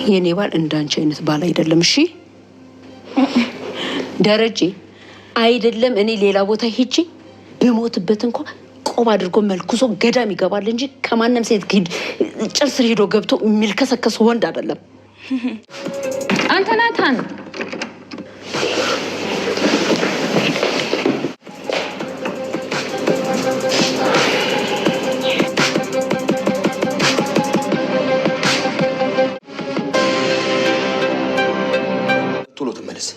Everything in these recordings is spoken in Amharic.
የኔ ባል እንዳንቺ አይነት ባል አይደለም። እሺ ደረጀ አይደለም እኔ ሌላ ቦታ ሄጄ በሞትበት እንኳን ቆብ አድርጎ መልኩሶ ገዳም ይገባል እንጂ ከማንም ሴት ጭስ ሄዶ ገብቶ የሚልከሰከስ ወንድ አይደለም። አንተ ናታን ቶሎ ተመለስ።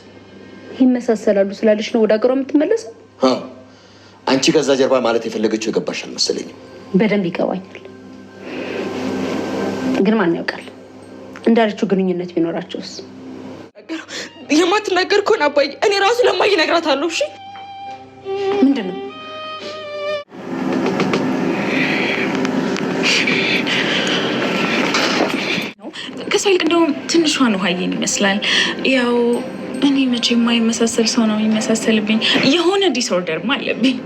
ይመሳሰላሉ ስላለሽ ነው ወደ አገሯ የምትመለሰው? አንቺ ከዛ ጀርባ ማለት የፈለገችው የገባሽ አልመሰለኝም። በደንብ ይገባኛል። ግን ማን ያውቃል እንዳለችው ግንኙነት ቢኖራቸውስ? የማትናገር ከሆነ አባዬ እኔ ራሱ ለማይ እነግራታለሁ። እሺ ምንድነው? ከሳይል እንደውም ትንሿን ውሃዬን ይመስላል። ያው እኔ መቼ የማይመሳሰል ሰው ነው የሚመሳሰልብኝ። የሆነ ዲስኦርደርም አለብኝ።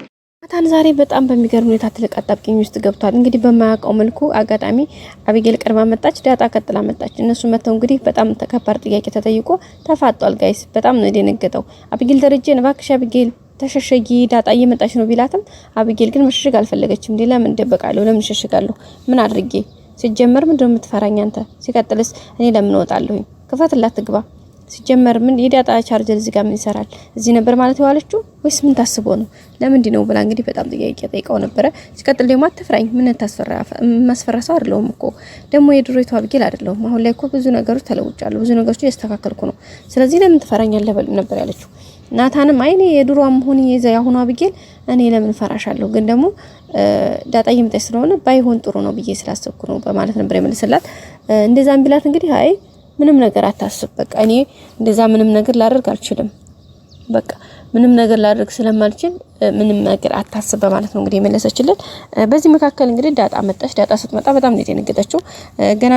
ናታን ዛሬ በጣም በሚገርም ሁኔታ ትልቅ አጣብቂኝ ውስጥ ገብቷል። እንግዲህ በማያውቀው መልኩ አጋጣሚ አቢጌል ቀርባ መጣች፣ ዳጣ ቀጥላ መጣች። እነሱ መተው እንግዲህ በጣም ተከባድ ጥያቄ ተጠይቆ ተፋጧል። ጋይስ በጣም ነው የደነገጠው። አቢጌል ደረጀን እባክሽ አቢጌል ተሸሸጊ ዳጣ እየመጣች ነው ቢላትም አቢጌል ግን መሸሸግ አልፈለገችም። ለምን ደበቃለሁ? ለምን ሸሸጋለሁ? ምን አድርጌ? ሲጀመር ምንድነው የምትፈራኝ አንተ? ሲቀጥልስ እኔ ለምን እወጣለሁኝ? ክፈትላት ትግባ። ሲጀመር ምን የዳጣ ቻርጀር እዚህ ጋር ምን ይሰራል? እዚህ ነበር ማለት የዋለችው ወይስ ምን ታስቦ ነው? ለምንድን ነው ብላ እንግዲህ በጣም ጥያቄ ጠይቀው ነበረ። ሲቀጥል ደግሞ አትፍራኝ፣ ምን ታስፈራ? ማስፈራ ሰው አይደለሁም እኮ ደግሞ የድሮይቷ አቢጌል አይደለሁም። አሁን ላይ እኮ ብዙ ነገሮች ተለውጫለሁ፣ ብዙ ነገሮች እያስተካከልኩ ነው። ስለዚህ ለምን ትፈራኛለህ ነበር ያለችው። ናታንም አይኔ የድሮዋም ሆነ የዛያሁኑ አቢጌል እኔ ለምን ፈራሻለሁ? ግን ደግሞ ዳጣ እየመጣች ስለሆነ ባይሆን ጥሩ ነው ብዬ ስላሰብኩ ነው በማለት ነበር የመለሰላት። እንደዛም ቢላት እንግዲህ አይ ምንም ነገር አታስብ፣ በቃ እኔ እንደዛ ምንም ነገር ላደርግ አልችልም፣ በቃ ምንም ነገር ላደርግ ስለማልችል ምንም ነገር አታስብ በማለት ነው እንግዲህ የመለሰችለት። በዚህ መካከል እንግዲህ ዳጣ መጣች። ዳጣ ስትመጣ በጣም ነው የደነገጠችው። ገና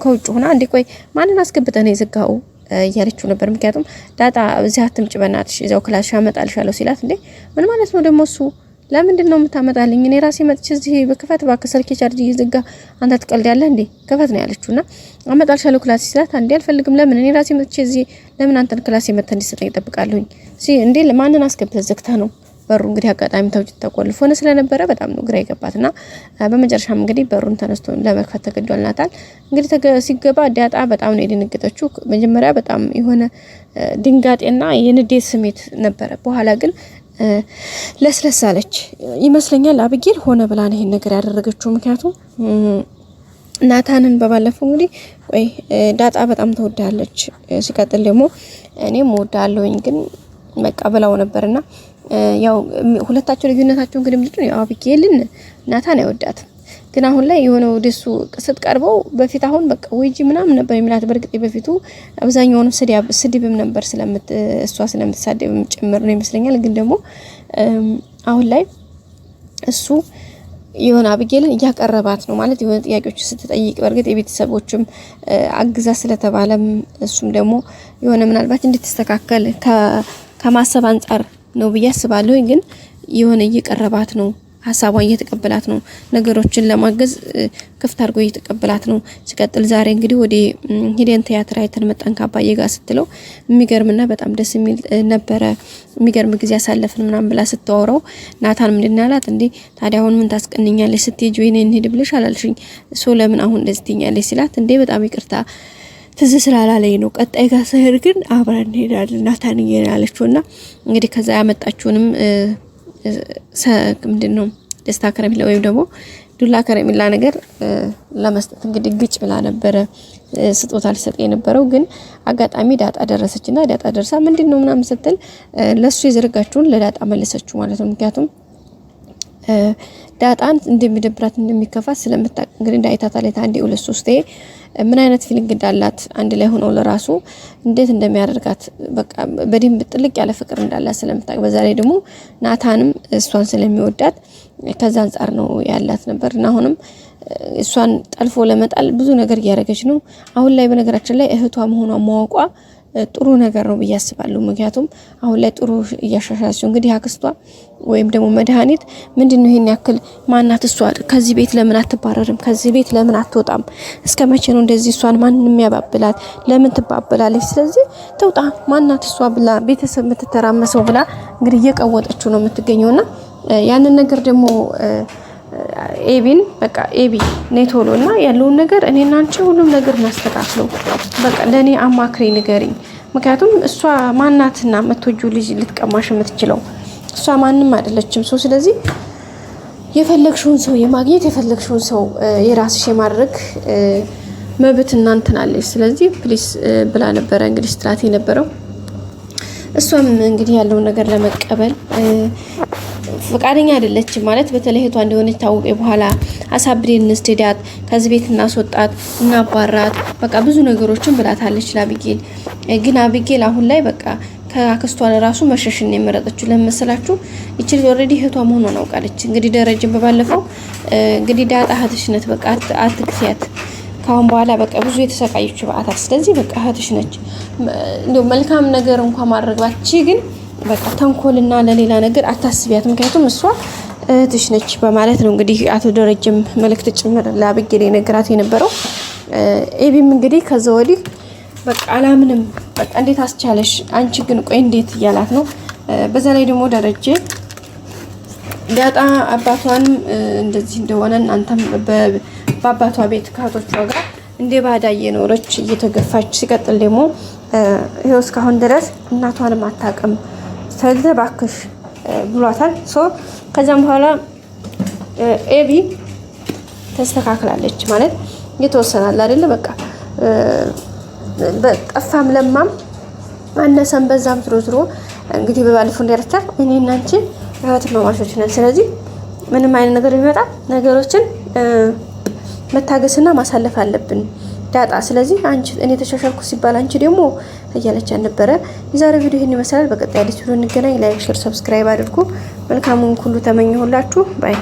ከውጭ ሆና እንዴ ቆይ ማንን አስገብተህ ነው የዘጋው እያለችው ነበር። ምክንያቱም ዳጣ እዚህ አትምጭ በእናትሽ እዛው ክላስሽ አመጣልሻለሁ ሲላት እንዴ ምን ማለት ነው ደግሞ እሱ ለምንድን ነው የምታመጣልኝ? እኔ ራሴ መጥቼ እዚህ በክፈት ባክ ስልኬ ቻርጅ እየዘጋ አንተ ትቀልዳለህ እንዴ? ክፈት ነው ያለችውና አመጣልሻለሁ ክላስ ሲላት አንዴ አልፈልግም። ለምን እኔ ራሴ መጥቼ እዚህ ለምን አንተን ክላስ መጥተህ እንዲሰጠኝ እጠብቃለሁኝ? እንዴ ለማንን አስገብተህ ዘግተህ ነው? በሩ እንግዲህ አጋጣሚ ተቆልፎ ነው ስለነበረ በጣም ነው ግራ የገባትና በመጨረሻም እንግዲህ በሩን ተነስቶ ለመክፈት ተገዷል ናታን። እንግዲህ ሲገባ ዳጣ በጣም ነው የደነገጠችው። መጀመሪያ በጣም የሆነ ድንጋጤና የንዴት ስሜት ነበረ። በኋላ ግን ለስለሳለች ይመስለኛል። አቢጌል ሆነ ብላ ነው ይሄን ነገር ያደረገችው። ምክንያቱም ናታንን በባለፈው እንግዲህ ቆይ ዳጣ በጣም ተወዳለች፣ ሲቀጥል ደግሞ እኔም ወዳለሁኝ ግን መቀበላው ነበርና ያው ሁለታቸው ልዩነታቸው እንግዲህ ምንድነው ያው አቢጌልን ናታን አይወዳትም። ግን አሁን ላይ የሆነ ወደሱ ስትቀርበው በፊት አሁን በቃ ወይጂ ምናምን ነበር የሚላት። በርግጥ በፊቱ አብዛኛውን ስድብም ነበር እሷ ስለምትሳደብም ጭምር ነው ይመስለኛል። ግን ደግሞ አሁን ላይ እሱ የሆነ አቢጌልን እያቀረባት ነው ማለት የሆነ ጥያቄዎች ስትጠይቅ በርግጥ የቤተሰቦችም አግዛ ስለተባለም እሱም ደግሞ የሆነ ምናልባት እንድትስተካከል ከማሰብ አንፃር ነው ብዬ አስባለሁ። ግን የሆነ እየቀረባት ነው፣ ሀሳቧን እየተቀበላት ነው፣ ነገሮችን ለማገዝ ክፍት አድርጎ እየተቀበላት ነው። ሲቀጥል ዛሬ እንግዲህ ወደ ሂደን ቲያትር አይተን መጣን ከአባዬ ጋር ስትለው የሚገርምና በጣም ደስ የሚል ነበረ። የሚገርም ጊዜ ያሳለፍን ምናምን ብላ ስትወራው ናታን ምንድን ያላት እንዴ ታዲያ አሁን ምን ታስቀንኛለሽ? ስትሄጂ ወይ ነን ሄድ ብለሽ አላልሽኝ? ለምን አሁን እንደዚህ ትኛለሽ ሲላት እንዴ በጣም ይቅርታ ትዝ ስላላለኝ ነው፣ ቀጣይ ጋር ሰህር ግን አብረን እንሄዳለን ናታን እያለችውና እንግዲህ ከዛ ያመጣችውንም ምንድነው ደስታ ከረሜላ ወይም ደግሞ ዱላ ከረሜላ ነገር ለመስጠት እንግዲህ ግጭ ብላ ነበረ ስጦታ ልሰጥ የነበረው። ግን አጋጣሚ ዳጣ ደረሰችና ዳጣ ደርሳ ምንድነው ምናምን ስትል ለሱ የዘረጋችውን ለዳጣ መለሰችው ማለት ነው። ምክንያቱም ዳጣን እንደሚደብራት እንደሚከፋት ስለምታውቅ እንግዲህ እንዳይታታለታ አንዴ ሁለት ሶስቴ ምን አይነት ፊሊንግ እንዳላት አንድ ላይ ሆነው ለራሱ እንዴት እንደሚያደርጋት በቃ በደንብ ጥልቅ ያለ ፍቅር እንዳላት ስለምታውቅ በዛ ላይ ደግሞ ናታንም እሷን ስለሚወዳት ከዛ አንፃር ነው ያላት ነበርና አሁንም እሷን ጠልፎ ለመጣል ብዙ ነገር እያደረገች ነው። አሁን ላይ በነገራችን ላይ እህቷ መሆኗን ማወቋ ጥሩ ነገር ነው ብዬ አስባለሁ። ምክንያቱም አሁን ላይ ጥሩ እያሻሻለች እንግዲህ አክስቷ ወይም ደግሞ መድኃኒት ምንድነው ይሄን ያክል ማናት እሷ ከዚህ ቤት ለምን አትባረርም? ከዚህ ቤት ለምን አትወጣም? እስከ መቼ ነው እንደዚህ እሷን ማንንም ያባብላት? ለምን ትባበላለች? ስለዚህ ተውጣ ማናት እሷ ብላ ቤተሰብ የምትተራመሰው ብላ እንግዲህ እየቀወጠችው ነው የምትገኘውና ያንን ነገር ደግሞ ኤቢን በቃ ኤቢ ነይ ቶሎና ያለውን ነገር እኔና አንቺ ሁሉም ነገር እናስተካክለው። በቃ ለኔ አማክሪ ንገሪኝ። ምክንያቱም እሷ ማናትና መቶጁ ልጅ ልትቀማሽ የምትችለው እሷ ማንም አይደለችም። ስለዚህ የፈለግሽውን ሰው የማግኘት የፈለግሽውን ሰው የራስሽ የማድረግ መብት እናንተን አለሽ። ስለዚህ ፕሊስ ብላ ነበረ እንግዲህ ስትላት የነበረው። እሷም እንግዲህ ያለውን ነገር ለመቀበል ፈቃደኛ አይደለችም። ማለት በተለይ እህቷ እንደሆነች ታወቀ በኋላ አሳብሬን እንስደዳት፣ ከዚህ ቤት እናስወጣት፣ እናባራት፣ በቃ ብዙ ነገሮችን ብላታለች ለአቢጌል። ግን አቢጌል አሁን ላይ በቃ ከአክስቷን ራሱ መሸሽን የመረጠችው ለመሰላችሁ እቺ ኦሬዲ እህቷ መሆኗን አውቃለች። እንግዲህ ደረጀን በባለፈው እንግዲህ ዳጣ እህትሽ ነች፣ በቃ አትክፊያት፣ ካሁን በኋላ በቃ ብዙ የተሰቃየች በአታት፣ ስለዚህ በቃ እህትሽ ነች፣ እንደው መልካም ነገር እንኳን ማድረግ ባቺ ግን በቃ ተንኮልና ለሌላ ነገር አታስቢያት፣ ምክንያቱም እሷ እህትሽ ነች በማለት ነው እንግዲህ አቶ ደረጀም መልእክት ጭምር ለአቢጌል የነገራት የነበረው። ኤቢም እንግዲህ ከዛ ወዲህ በቃ አላምንም፣ በቃ እንዴት አስቻለሽ አንቺ ግን ቆይ እንዴት እያላት ነው። በዛ ላይ ደግሞ ደረጀ ዳጣ አባቷንም እንደዚህ እንደሆነ እናንተም በአባቷ ቤት ከእህቶቿ ጋር እንደ ባዳ እየኖረች እየተገፋች፣ ሲቀጥል ደግሞ ይኸው እስካሁን ድረስ እናቷንም አታውቅም፣ ስለዚህ እባክሽ ብሏታል። ከዛም በኋላ ኤቢ ተስተካክላለች ማለት የተወሰናል አይደለ? በቃ በጠፋም ለማም አነሰም በዛም ዝሮ እንግዲህ በባለፈው እንደረቻት እኔና አንቺ እህትማማቾች ነን። ስለዚህ ምንም አይነት ነገር ቢመጣ ነገሮችን መታገስና ማሳለፍ አለብን ዳጣ። ስለዚህ አንቺ እኔ ተሻሻልኩ ሲባል አንቺ ደግሞ እያለች ነበረ። የዛሬው ቪዲዮ ይህን ይመስላል። በቀጣይ አዲስ ቪዲዮ እንገናኝ። ላይክ፣ ሼር፣ ሰብስክራይብ አድርጉ። መልካሙን ሁሉ ተመኘሁላችሁ። ባይ